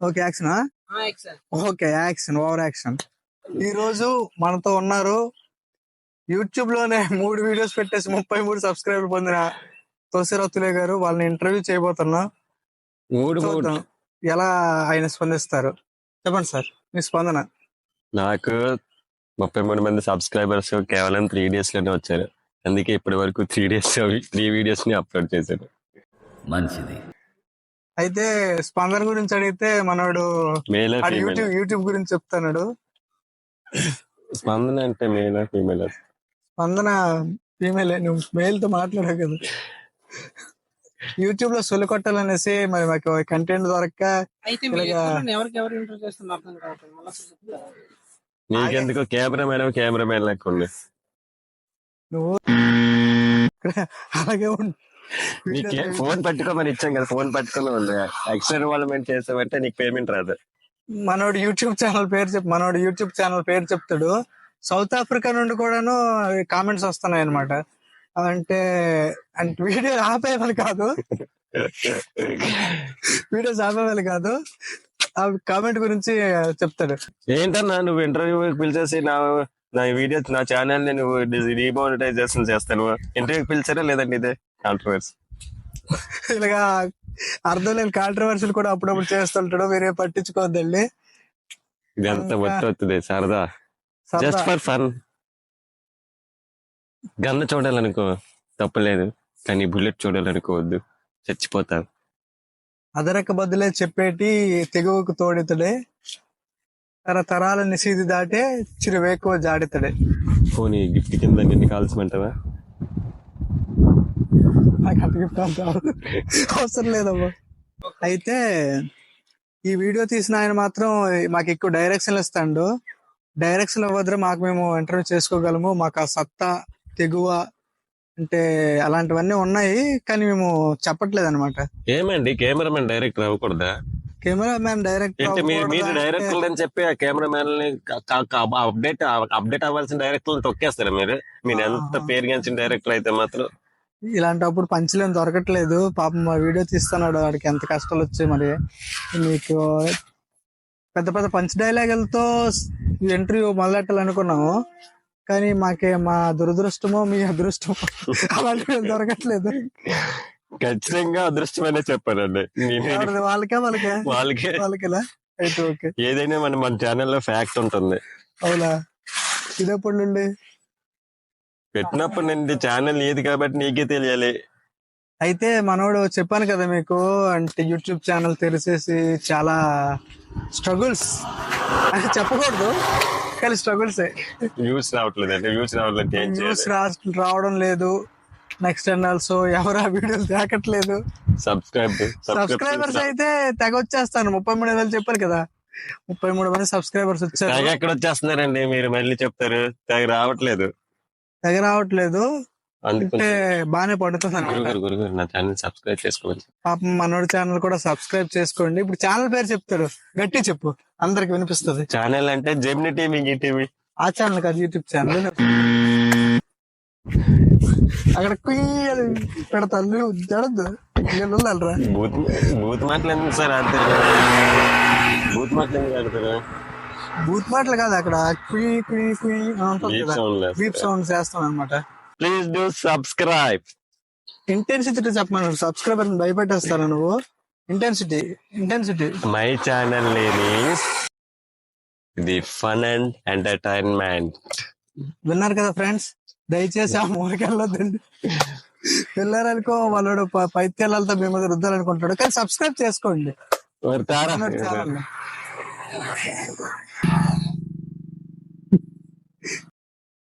Okay action. Okay action, over action. ఈ రోజు మనతో ఉన్నారు యూట్యూబ్ లోనే 3 వీడియోస్ పెట్టేసి 33 సబ్స్క్రైబర్ పొందిన తులసిరావు తులే గారు. వాళ్ళని ఇంటర్వ్యూ చేయబోతున్నా. చూద్దాం ఎలా ఆయన స్పందిస్తారు. చెప్పండి సార్ మీ స్పందన. నాకు 33 మంది సబ్స్క్రైబర్స్ కేవలం 3 days లోనే వచ్చారు. అందుకే ఇప్పటి వరకు 3 వీడియోస్ ని అప్లోడ్ చేశాను. మంచిది. అయితే స్పందన గురించి అడిగితే మనోడు యూట్యూబ్ గురించి చెప్తాడు. స్పందన అంటే మేలా ఫీమేల్? స్పందన ఫీమేల్. నువ్వు మేల్ తో మాట్లాడావు కదా. యూట్యూబ్ లో సొల్లు కొట్టాలనేసి మరి మాకు కంటెంట్ దొరక్క నీకెందుకు కెమెరామెన్ లేకుండా నువ్వు అలాగే ఫోన్ పట్టుకోమని ఇచ్చాం కదా, ఫోన్ పట్టుకుని ఉంది. ఎక్స్ట్రా ఇన్వాల్వ్మెంట్ చేసావంటే నీకు పేమెంట్ రాదు. మనోడు యూట్యూబ్ ఛానల్ పేరు చెప్తాడు. సౌత్ ఆఫ్రికా నుండి కూడాను కామెంట్స్ వస్తున్నాయి అనమాట. అంటే వీడియోస్ ఆపేయాలి కాదు, ఆ కామెంట్ గురించి చెప్తాడు. ఏంటన్నా నువ్వు ఇంటర్వ్యూ పిలిచేసి నా వీడియో నా ఛానల్ ని నువ్వు డిమానిటైజేషన్ చేస్తాను. ఇంటర్వ్యూకి పిలిచారా లేదండి? ఇదే కాంట్రవర్సీ. ఇలాగా అర్థం లేని కాంట్రవర్సీలు కూడా అప్పుడప్పుడు చేస్తుంటాడు. మీరే పట్టించుకోవద్దండి. ఇదంతా వస్తుంది సరదా, జస్ట్ ఫర్ ఫన్. గన్ను చూడాలనుకో తప్పలేదు, కానీ బుల్లెట్ చూడాలనుకోవద్దు, చచ్చిపోతావు. అదరక బదులే చెప్పేటి తెగువకు తోడితడే, తరతరాల నిసీది దాటే చిరువేకువ జాడితడే. పోనీ గిఫ్ట్ కింద నిన్ను కాల్చమంటావా? నాకు అంత గిఫ్ట్ అంత అవసరం లేదమ్మా. అయితే ఈ వీడియో తీసిన ఆయన మాత్రం మాకు ఎక్కువ డైరెక్షన్లు ఇస్తాడు. డైరెక్షన్ ఇవ్వద్దు, మాకు మేము ఇంటర్వ్యూ చేసుకోగలము, మాకు ఆ సత్తా తెగువ అంటే అలాంటివన్నీ ఉన్నాయి, కానీ మేము చెప్పట్లేదు అనమాట. ఏమండి కెమెరామెన్ డైరెక్టర్ అవ్వకూడదా? కెమెరామెన్ డైరెక్టర్ మీరు డైరెక్టర్ అని చెప్పి ఆ కెమెరామెన్ అప్డేట్ అవ్వాల్సిన డైరెక్టర్ తొక్కేస్తారా మీరు? మీరు ఎంత పేరుగాంచిన డైరెక్టర్ అయితే మాత్రం ఇలాంటప్పుడు పంచులేం దొరకట్లేదు. పాపం మా వీడియో తీస్తున్నాడు, వాడికి ఎంత కష్టాలు వచ్చాయి. మరి మీకు పెద్ద పెద్ద పంచ్ డైలాగులతో ఇంటర్వ్యూ మొదలెట్టాలనుకున్నాము, కానీ మా దురదృష్టమో మీ అదృష్టమో అలాంటివి దొరకట్లేదు. ఖచ్చితంగా అదృష్టమనే చెప్పానండి. వాళ్ళకేలా అయితే ఓకే. ఏదైనా మన ఛానల్లో ఫ్యాక్ట్ ఉంటుంది. అవునా? ఇదెప్పటి నుండి పెట్టినప్పుడు నుండి ఛానల్ ఏది కాబట్టి నీకే తెలియాలి. అయితే మనోడు చెప్పాను కదా మీకు, అంటే యూట్యూబ్ ఛానల్ తెరిచేసి చాలా స్ట్రగుల్స్ అని చెప్పకూడదు, కానీ స్ట్రగుల్స్. వ్యూస్ రావడం లేదు. నెక్స్ట్ అండ్ ఆల్సో ఎవరు ఆ వీడియోలు తేకట్లేదు. సబ్స్క్రైబర్స్ అయితే తెగ వచ్చేస్తాను. 33,000 చెప్పారు కదా, 33 మంది సబ్స్క్రైబర్స్ వచ్చారు. ఎక్కడ వచ్చేస్తున్నారండి మీరు మళ్ళీ చెప్తారు? తెగ రావట్లేదు అంటే బానే పడుతుంది ఛానల్ సబ్స్క్రైబ్ చేసుకోవాలి. పాపం మనోడి ఛానల్ కూడా సబ్స్క్రైబ్ చేసుకోండి. ఇప్పుడు ఛానల్ పేరు చెప్తాడు, గట్టి చెప్పు, అందరికి వినిపిస్తుంది. ఛానల్ అంటే జెమిని టీవీ. ఆ ఛానల్ కాదు, యూట్యూబ్ ఛానల్. అక్కడ పెడతాను జడద్దు. బూత్ మాటలు ఎందుకు సార్ ఆడతారు? బూత్ మాటలు ఎందుకు ఆడతారు? బూత్ మాటలు కాదు, అక్కడ బీప్ సౌండ్ చేస్తాను అనమాట. Please do subscribe. ఇంటెన్సిటీ చెప్పమను. సబ్స్క్రైబర్ భయపెట్టేస్తాను నువ్వు. Intensity my channel the fun and entertainment. విన్నారు కదా ఫ్రెండ్స్, దయచేసి ఆ మూలకెళ్ళొద్దండి. వెళ్ళారనుకో వాళ్ళోడు పైత్యాలతో మేము రుద్దాలనుకుంటాడు, కానీ సబ్స్క్రైబ్ చేసుకోండి.